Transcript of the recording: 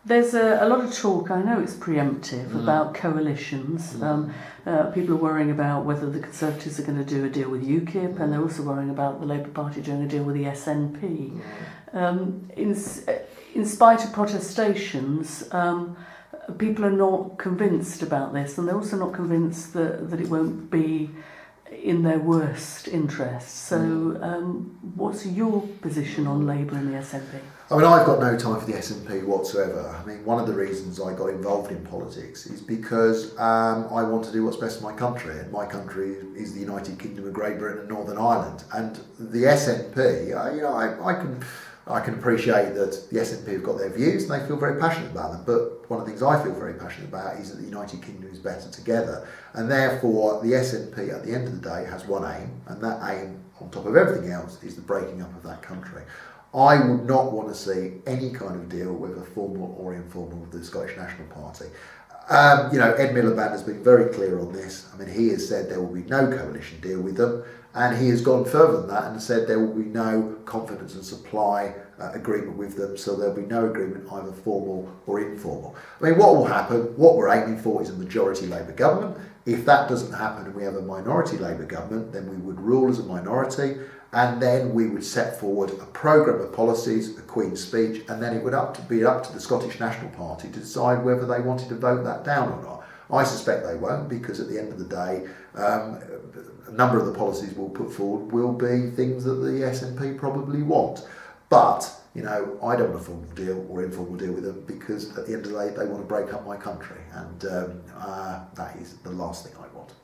There's a lot of talk, I know it's preemptive, about coalitions. People are worrying about whether the Conservatives are going to do a deal with UKIP, and they're also worrying about the Labour Party doing a deal with the SNP. In spite of protestations, people are not convinced about this, and they're also not convinced that it won't be in their worst interests. So what's your position on Labour and the SNP? I mean, I've got no time for the SNP whatsoever. I mean, one of the reasons I got involved in politics is because I want to do what's best for my country, and my country is the United Kingdom of Great Britain and Northern Ireland. And the SNP, I can appreciate that the SNP have got their views and they feel very passionate about them, but one of the things I feel very passionate about is that the United Kingdom is better together, and therefore the SNP at the end of the day has one aim, and that aim, on top of everything else, is the breaking up of that country. I would not want to see any kind of deal, whether formal or informal, with the Scottish National Party. Ed Miliband has been very clear on this. I mean, he has said there will be no coalition deal with them, and he has gone further than that and said there will be no confidence and supply agreement with them, so there'll be no agreement either formal or informal. I mean, what will happen, what we're aiming for is a majority Labour government. If that doesn't happen and we have a minority Labour government, then we would rule as a minority, and then we would set forward a programme of policies, a Queen's speech, and then it would be up to the Scottish National Party to decide whether they wanted to vote that down or not. I suspect they won't, because at the end of the day, a number of the policies we'll put forward will be things that the SNP probably want. But, I don't want a formal deal or informal deal with them, because at the end of the day, they want to break up my country, and that is the last thing I want.